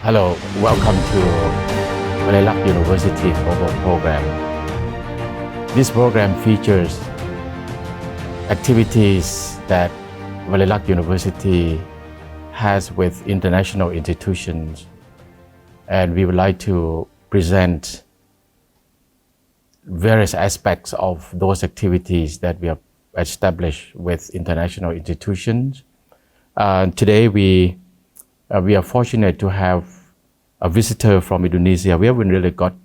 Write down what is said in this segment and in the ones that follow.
Hello, welcome to Walailak University Global Program. This program features activities that Walailak University has with international institutions, and we would like to present various aspects of those activities that we have established with international institutions. Today we are fortunate to have a visitor from Indonesia. We haven't really got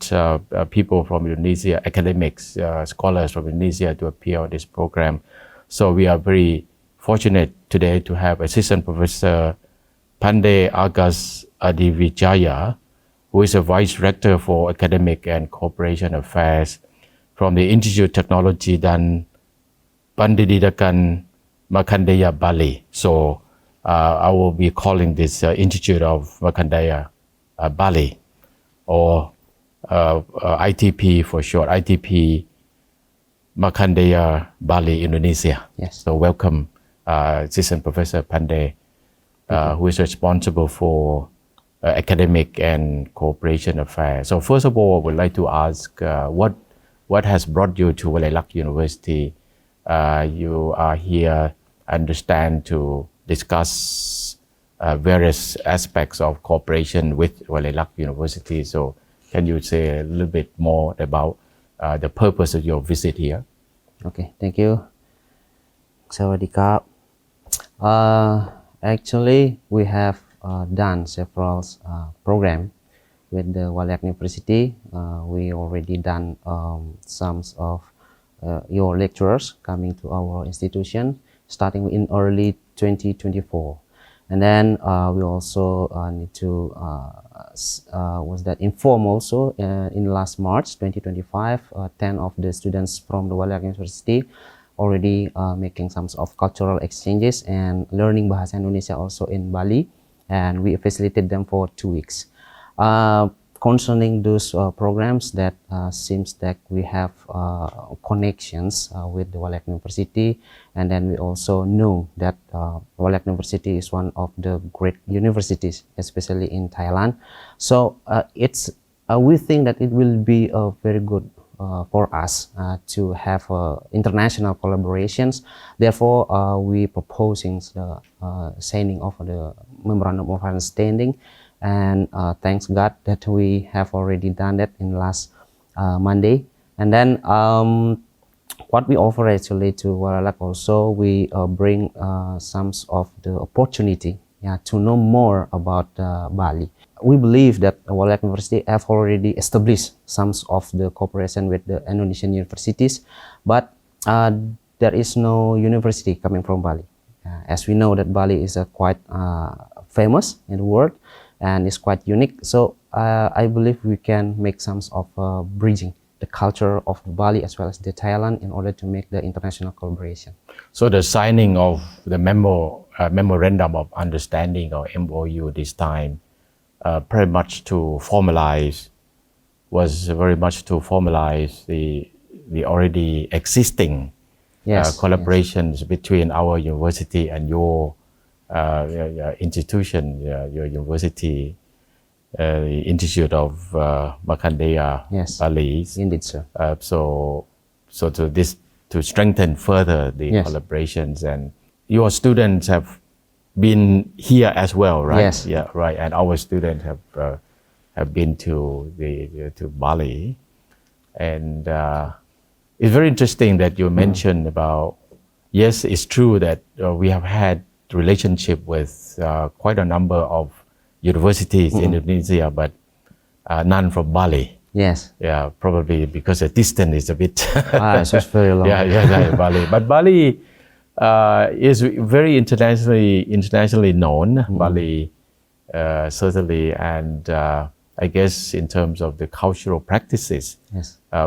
people from Indonesia, academics, scholars from Indonesia to appear on this program. So we are very fortunate today to have Assistant Professor Pande Agus Adiwijaya, who is a Vice Rector for Academic and Cooperation Affairs from the Institute of Teknologi dan Pendidikan Markandeya, Bali. So I will be calling this Institute of Markandeya Bali, or ITP for short, ITP Markandeya Bali, Indonesia. Yes. So welcome Assistant Professor Pande, who is responsible for academic and cooperation affairs. So first of all, I would like to ask what has brought you to Walailak University? You are here, understand, to discuss various aspects of cooperation with Walailak University. So can you say a little bit more about the purpose of your visit here? Okay, thank you. Sawadee. Actually, we have done several programs with the Walailak University. We already done some of your lecturers coming to our institution, starting in early 2024. And then we also need to inform also in last March 2025, 10 of the students from the Walailak University already making some of cultural exchanges and learning Bahasa Indonesia also in Bali, and we facilitated them for 2 weeks. Concerning those programs, that seems that we have connections with the Walailak University, and then we also know that Walailak University is one of the great universities, especially in Thailand. So we think that it will be very good for us to have international collaborations. Therefore, we proposing the signing of the Memorandum of Understanding. And thanks God that we have already done that in last Monday. And then what we offer actually to Walailak also, we bring some of the opportunity to know more about Bali. We believe that Walailak University have already established some of the cooperation with the Indonesian universities, but there is no university coming from Bali. As we know that Bali is quite famous in the world, and it's quite unique. So I believe we can make some of bridging the culture of Bali as well as the Thailand in order to make the international collaboration. So the signing of the Memorandum of Understanding, or MOU, this time very much to formalize the already existing collaborations between our university and your institution, your university, the Institute of Markandeya, Bali. Indeed, sir. So to strengthen further the collaborations, and your students have been here as well, right? Yes. Yeah, right. And our students have been to Bali, and it's very interesting that you mentioned about. Yes, it's true that we have had relationship with quite a number of universities in Indonesia, but none from Bali. Yes. Yeah, probably because the distance is a bit. It's just very long. Bali. But Bali is very internationally known. Bali, certainly, and I guess in terms of the cultural practices,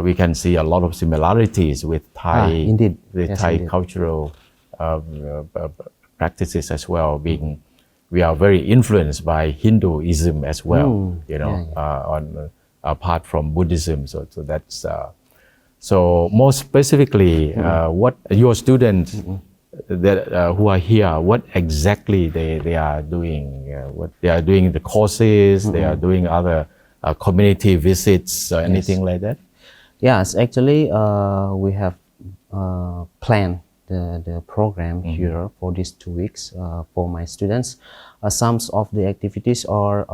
we can see a lot of similarities with Thai. Indeed. The Thai cultural practices as well. Being, we are very influenced by Hinduism as well. Apart from Buddhism. So that's so more specifically, what your students that who are here, what exactly they are doing? What they are doing, the courses, they are doing other community visits or anything like that? Yes, actually, we have planned the program here for these 2 weeks for my students. Some of the activities are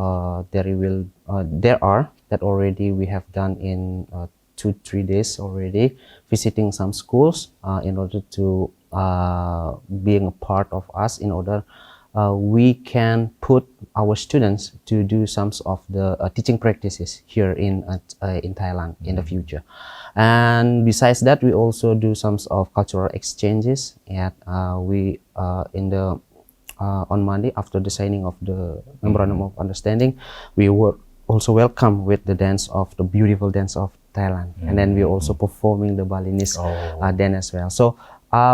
there are that already we have done in 2-3 days already, visiting some schools in order to being a part of us, in order we can put our students to do some of the teaching practices here in Thailand in the future. And besides that, we also do some of cultural exchanges. At we in the on Monday, after the signing of the memorandum of understanding, we were also welcome with the dance of the beautiful dance of Thailand, and then we also performing the Balinese dance as well. So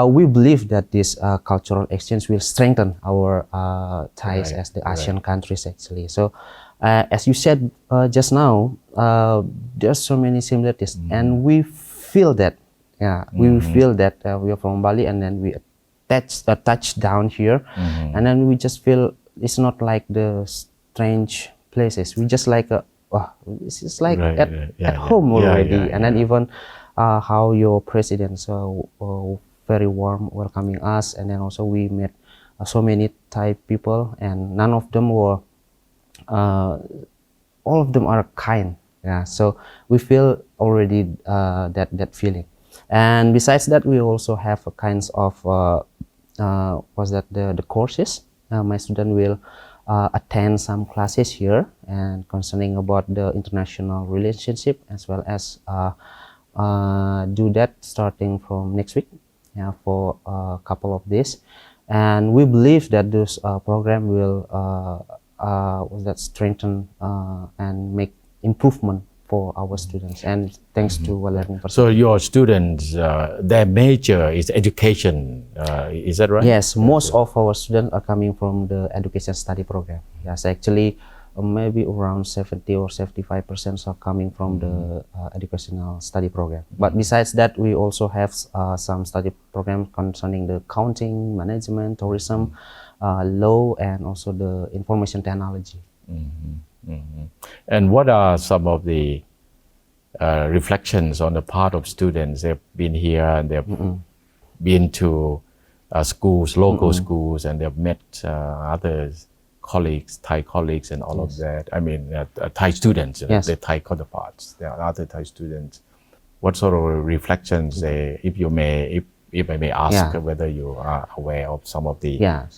we believe that this cultural exchange will strengthen our ties as the Asian countries actually. So as you said just now, there's so many similarities, and we feel that, we feel that we are from Bali, and then we touch down here, and then we just feel it's not like the strange places. We just like this is like at home already. And then even how your presidents very warm welcoming us, and then also we met so many Thai people, and none of them were all of them are kind. So we feel already that feeling. And besides that, we also have a kinds of the courses. My student will attend some classes here and concerning about the international relationship, as well as do that starting from next week for a couple of days. And we believe that this program will strengthen and make improvement for our students, and thanks to Walailak. So your students, their major is education, is that right? Yes, most of our students are coming from the education study program. Yes, actually, maybe around 70 or 75% are coming from the educational study program. But besides that, we also have some study programs concerning the accounting, management, tourism, law, and also the information technology. And what are some of the reflections on the part of students? They've been here and they've been to schools, local schools, and they've met others, colleagues, Thai colleagues, and all of that. I mean, Thai students, the Thai counterparts. There are other Thai students. What sort of reflections, if I may ask, whether you are aware of some of the...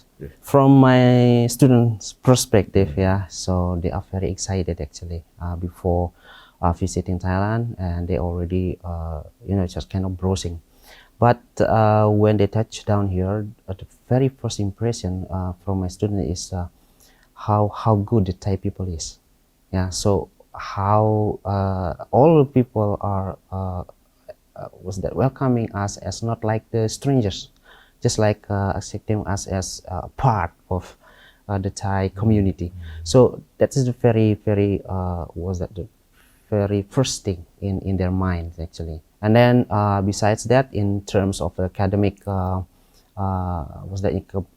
From my students' perspective, so they are very excited actually before visiting Thailand, and they already, just kind of browsing. But when they touch down here, the very first impression from my student is how good the Thai people is. So how all people are welcoming us as not like the strangers, just like accepting us as a part of the Thai community. So that is the very the very first thing in their minds actually. And then besides that, in terms of academic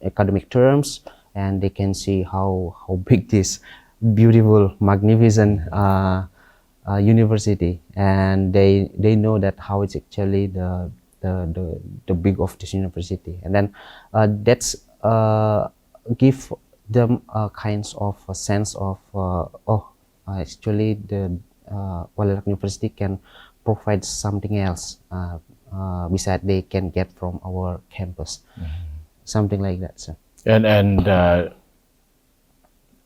academic terms, and they can see how big this beautiful, magnificent university, and they know that how it's actually the big of this university. And then that's give them a kinds of a sense of actually the Walailak University can provide something else besides they can get from our campus, something like that. So. And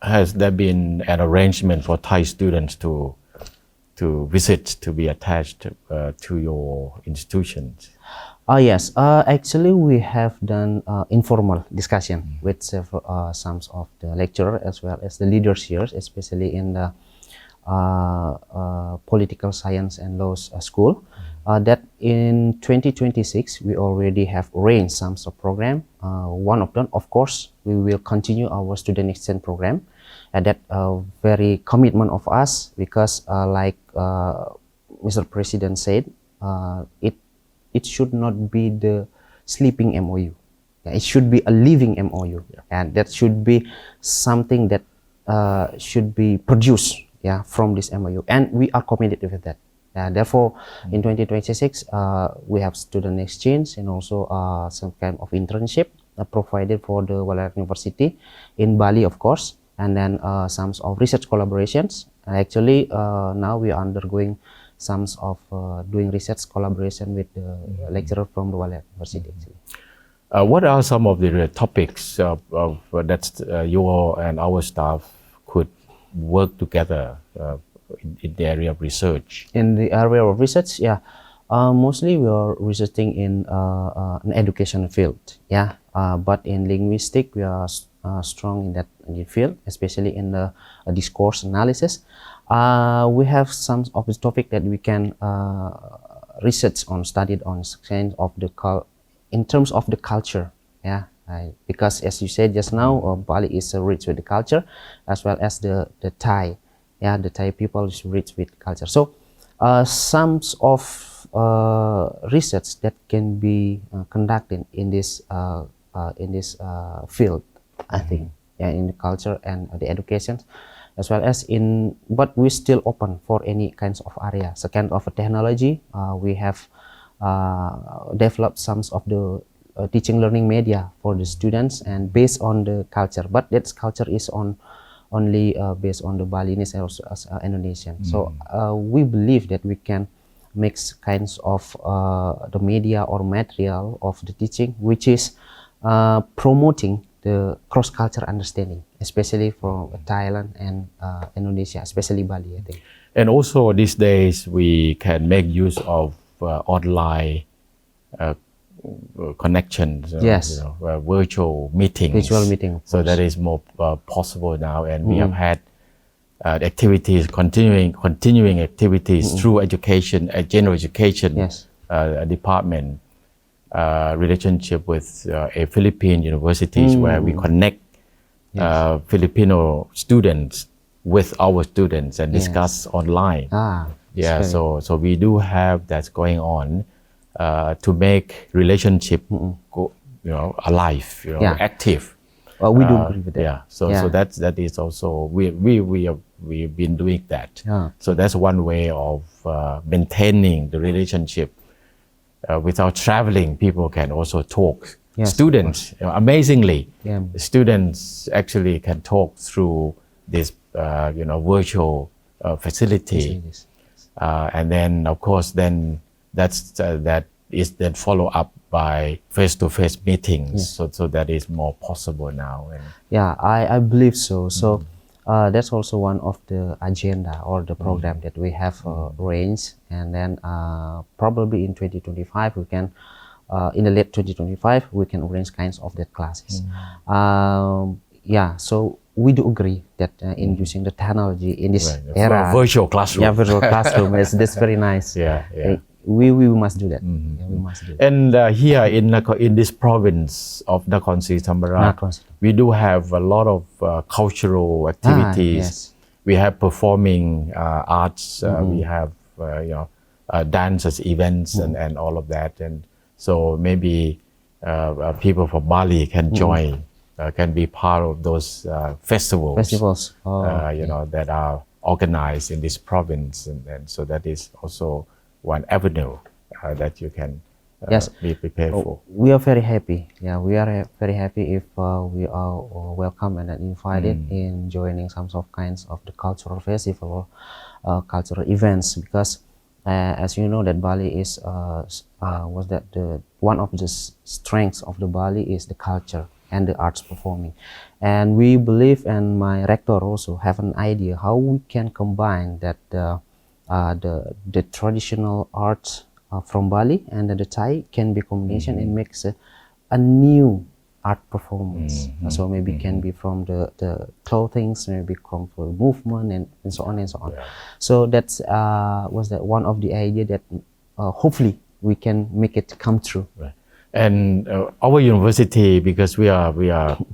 has there been an arrangement for Thai students to visit, to be attached to your institutions? Yes, actually we have done informal discussion with some of the lecturers as well as the leaders here, especially in the political science and laws school. That in 2026 we already have arranged some sort of program. One of them, of course, we will continue our student exchange program, and that very commitment of us, because like Mr. President said, it should not be the sleeping MOU. It should be a living MOU, and that should be something that should be produced from this MOU, and we are committed with that. Therefore, in 2026, we have student exchange and also some kind of internship provided for the Walailak University in Bali, of course, and then some of research collaborations. Actually, now we are undergoing some of doing research collaboration with the lecturer from the Walailak University. Actually. What are some of the topics that you and our staff could work together in the area of research? In the area of research, mostly we are researching in an education field, but in linguistic we are strong in that field, especially in the discourse analysis. We have some of the topic that we can research on, studied on kind of the in terms of the culture, because as you said just now, Bali is rich with the culture, as well as the Thai. The Thai people is rich with culture. So some of research that can be conducted in this field, I think, in the culture and the education, as well as in, but we're still open for any kinds of area. So kind of a technology, we have developed some of the teaching learning media for the students and based on the culture, but that culture is on only based on the Balinese and also as Indonesian. So we believe that we can mix kinds of the media or material of the teaching, which is promoting the cross-culture understanding, especially from Thailand and Indonesia, especially Bali, I think. And also these days we can make use of online connections, virtual meetings. So that is more possible now, and we have had activities, continuing activities through education, general education department, relationship with a Philippine universities where we connect Filipino students with our students and discuss online. So we do have that going on. To make relationship alive, active. We do agree with that. So that is also we've been doing that. So that's one way of maintaining the relationship. Without traveling, people can also talk. Students, amazingly, students actually can talk through this virtual facility, and then of course that is then follow up by face-to-face meetings. So that is more possible now. I believe so. So that's also one of the agenda or the program that we have arranged, and then probably in 2025 we can in the late 2025 we can arrange kinds of that classes. So we do agree that in using the technology in this era, virtual classroom. Virtual classroom that's very nice. We must do that. We must do that. And here in this province of Nakhon Si Thammarat, we do have a lot of cultural activities. We have performing arts. We have dances, events, and all of that. And so maybe people from Bali can join, can be part of those festivals. That are organized in this province, and so that is also one avenue that you can be prepared for. We are very happy. We are very happy if we are welcome and invited in joining some of kinds of the cultural festival or cultural events, because as you know that Bali is one of the strengths of the Bali is the culture and the arts performing, and we believe, and my rector also have an idea how we can combine that the traditional art from Bali and the Thai can be combination and makes a new art performance. So maybe can be from the clothings, maybe come for movement and so on and so on. So that's was that one of the idea that hopefully we can make it come true. And our university, because we are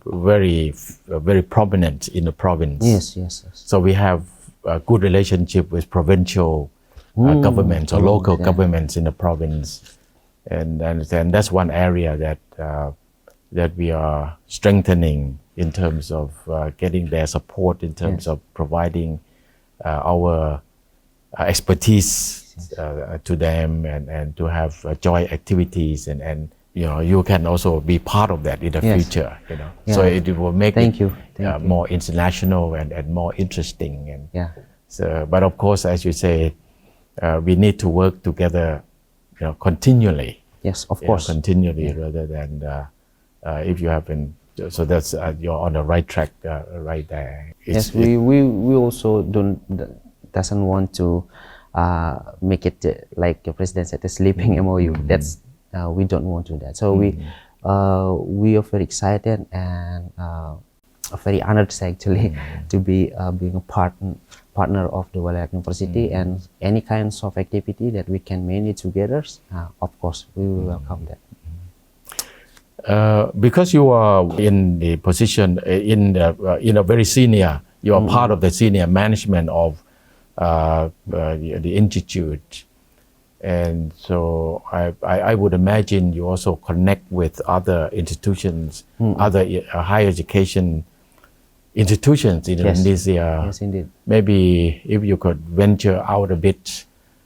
very prominent in the province. So we have a good relationship with provincial governments or local governments in the province, and that's one area that that we are strengthening in terms of getting their support, in terms of providing our expertise to them, and to have joint activities, and you can also be part of that in the future. So it will make it more international and more interesting. And so, but of course, as you say, we need to work together, continually. Yes, of course. Continually, rather than if you haven't. So that's you're on the right track right there. We also doesn't want to make it like the president said, a sleeping MOU. That's we don't want to do that. So we are very excited and very honored actually to be being a partner of the Walailak University, and any kinds of activity that we can manage together. Of course, we will welcome that. Because you are in the position in a very senior, you are part of the senior management of the institute, and so I would imagine you also connect with other institutions, other higher education institutions in Indonesia. Yes, indeed. Maybe if you could venture out a bit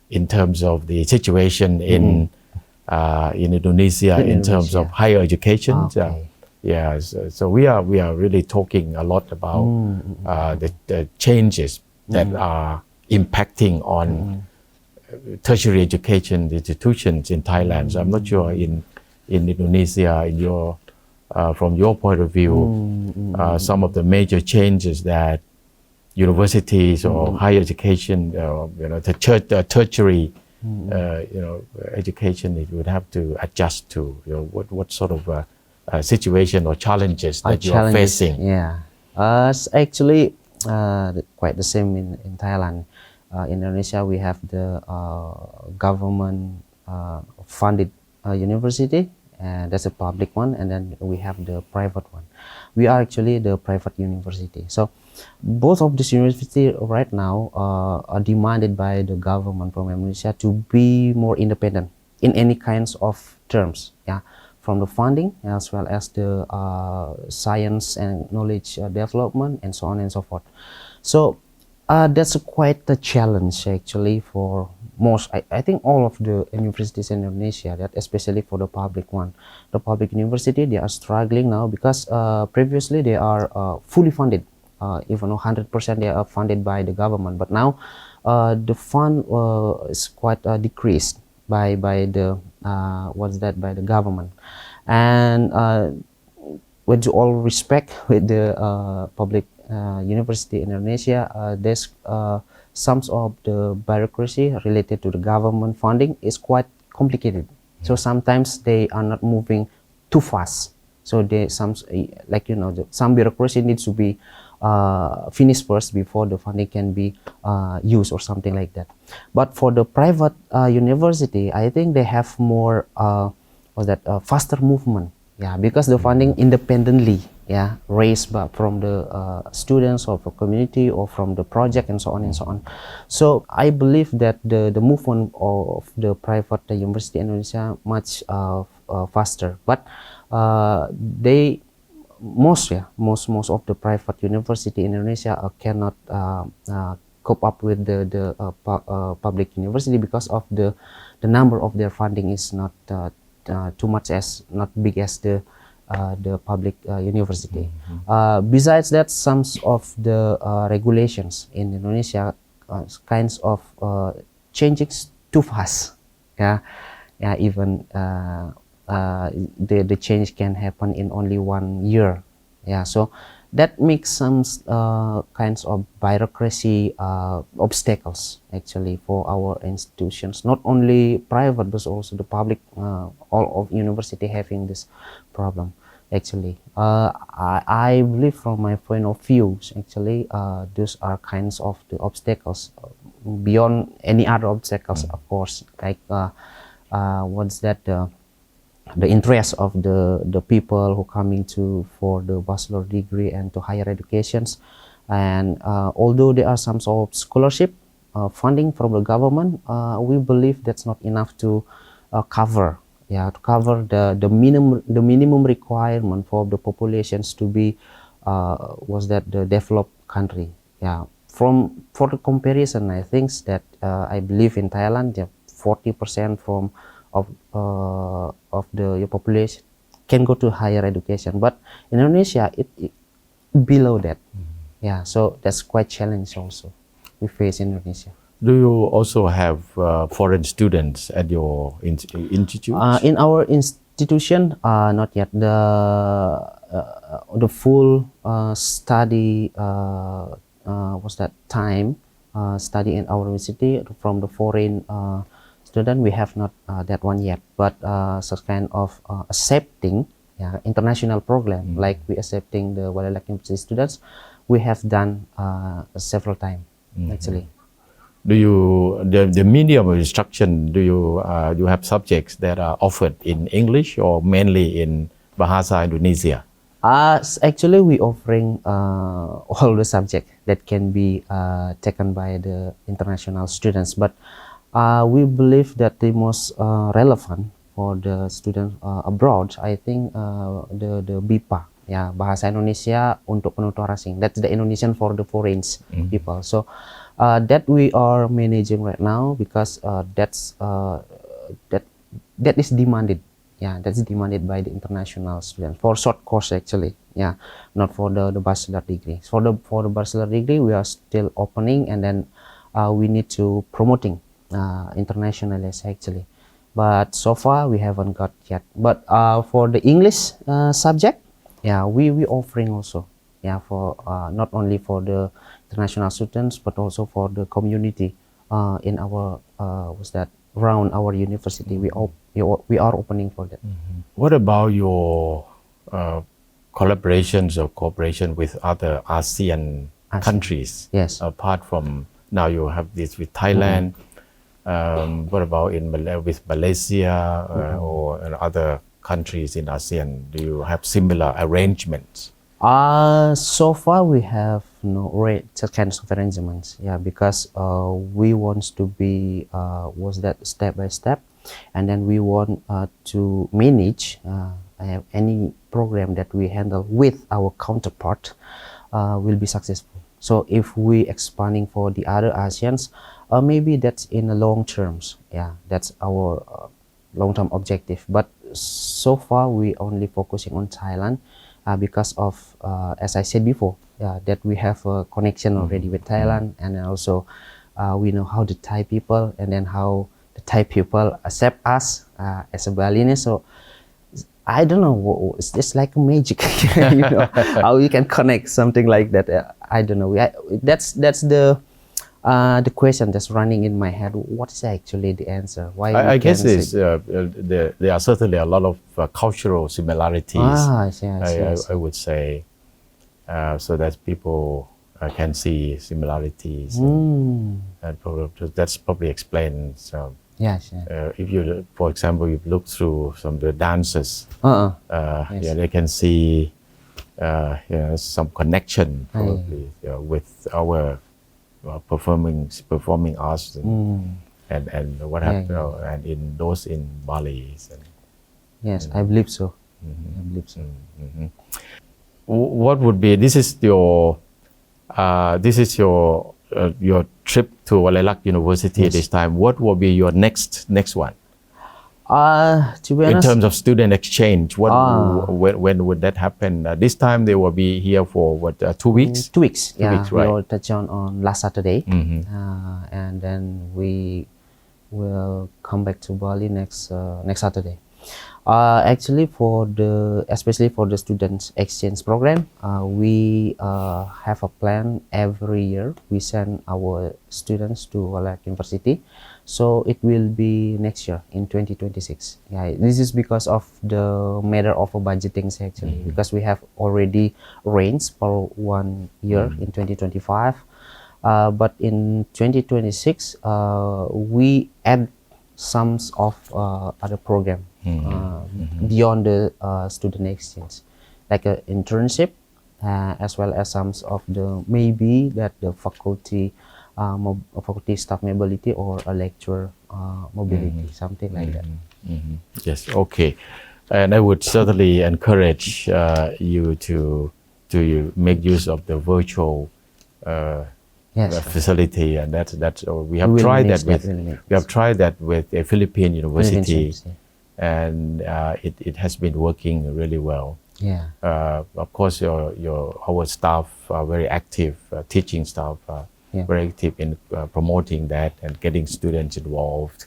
in terms of the situation in Indonesia in terms of higher education. So we are really talking a lot about the changes that are impacting on tertiary education institutions in Thailand. So I'm not sure in Indonesia, from your point of view, some of the major changes that universities or higher education, the tertiary education, it would have to adjust to. What sort of situation or challenges that you are facing? Actually, quite the same in Thailand. In Indonesia, we have the government funded university, and that's a public one, and then we have the private one. We are actually the private university. So both of these universities right now are demanded by the government from Indonesia to be more independent in any kinds of terms, from the funding as well as the science and knowledge development, and so on and so forth. So that's quite a challenge actually for most, I think all of the universities in Indonesia, that especially for the public one. The public university, they are struggling now because previously they are fully funded, even 100% they are funded by the government. But now the fund is quite decreased by the by the government. And with all respect with the public university in Indonesia, there's some of the bureaucracy related to the government funding is quite complicated. So sometimes they are not moving too fast. So some bureaucracy needs to be finished first before the funding can be used or something like that. But for the private university, I think they have more faster movement. Because the funding independently raised from the students or from community or from the project and so on and so on. So I believe that the movement of the private university in Indonesia much faster. But most of the private university in Indonesia cannot cope up with the public university because of the number of their funding is not not big as the public university. Besides that, some of the regulations in Indonesia kinds of changing too fast. Even the change can happen in only 1 year. So that makes some kinds of bureaucracy obstacles actually for our institutions, not only private but also the public. All of university having this problem actually. I believe from my point of view actually those are kinds of the obstacles beyond any other obstacles, of course, like the interest of the people who coming for the bachelor degree and to higher educations. And although there are some sort of scholarship funding from the government, we believe that's not enough to cover yeah, to cover the minimum requirement for the populations to be was that the developed country. Yeah, for the comparison, I think that I believe in Thailand, yeah, 40% of the population can go to higher education, but in Indonesia it below that. Yeah, so that's quite challenge also we face in Indonesia. Do you also have foreign students at your institute? In our institution, not yet. The full study was that time study in our university from the foreign student. We have not that one yet, but such kind of accepting, yeah, international program like we accepting the Walailak University students, we have done several times actually. Do you the medium of instruction? Do you you have subjects that are offered in English or mainly in Bahasa Indonesia? Actually, we offering all the subject that can be taken by the international students, but we believe that the most relevant for the students abroad, I think the BIPA, ya, Bahasa Indonesia untuk penutur asing. That's the Indonesian for the foreign people. So that we are managing right now because that is demanded. Yeah, that's demanded by the international students for short course actually. Yeah, not for the bachelor degree. For the bachelor degree, we are still opening, and then we need to promoting internationally actually. But so far we haven't got yet. But for the English subject, yeah, we offering also. Yeah, for not only for the international students but also for the community in our around our university. We are opening for that. What about your collaborations or cooperation with other ASEAN countries? Yes. Apart from now you have this with Thailand. What about with Malaysia or in other countries in ASEAN? Do you have similar arrangements? So far we have no such kinds of arrangements. Yeah, because we want to be was that step by step, and then we want to manage any program that we handle with our counterpart will be successful. So if we expanding for the other ASEANs, maybe that's in the long terms. Yeah, that's our long-term objective. But so far we only focusing on Thailand because of, as I said before, that we have a connection already with Thailand, and then also we know how the Thai people and then how the Thai people accept us as a Balinese. So I don't know, it's just like a magic, you know, how we can connect something like that. I don't know. That's the question that's running in my head. What is actually the answer? Why I guess there are certainly a lot of cultural similarities. Yes. I would say, so that people can see similarities. And that's probably explains. Yes. If you, for example, you look through some of the dances, Yes. yeah, they can see some connection probably with our performing arts and what happened and in those in Bali. Yes, I believe so. I believe so. What would be this is your trip to Walailak University this time. What will be your next one? To be honest, in terms of student exchange, when would that happen? This time they will be here for what 2 weeks? 2 weeks. Two weeks, right. We will touch on last Saturday, and then we will come back to Bali next Saturday. Actually, especially for the students exchange program, we have a plan every year. We send our students to Walailak University, so it will be next year in 2026. Yeah, this is because of the matter of budgeting actually, because we have already arranged for 1 year in 2025, but in 2026 we add some of other program beyond the student exchange, like an internship, as well as some of the maybe that the faculty staff mobility or a lecturer mobility, something like that. Yes, okay. And I would certainly encourage you to make use of the virtual facility, and that's we have tried that with a Philippine university, and it has been working really well. Yeah. Of course, our staff are very active, teaching staff very active in promoting that and getting students involved.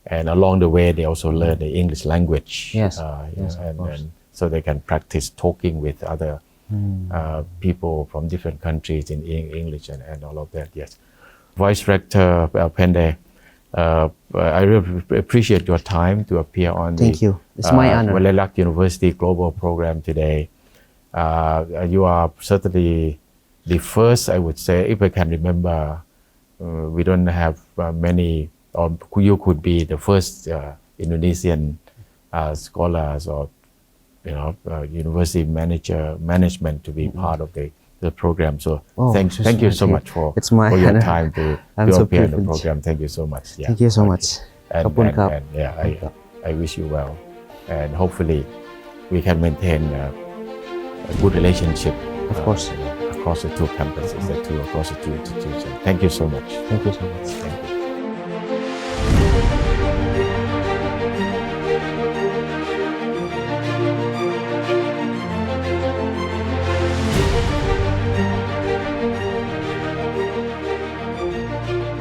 And along the way, they also learn the English language. Yes. And so they can practice talking with other people from different countries in English and all of that. Yes. Vice Rector Pande, I really appreciate your time to appear on Thank you. It's my honor. Walailak University Global Program today. You are certainly the first, I would say, if I can remember, we don't have many, or you could be the first Indonesian scholars or university management to be part of the program. So thank you so much for your time to appear in the program. Thank you so much. Thank you so much. And I wish you well, and hopefully we can maintain a good relationship. Of course. Across the two campuses, across the two institutions. Thank you so much. Thank you so much. Thank you.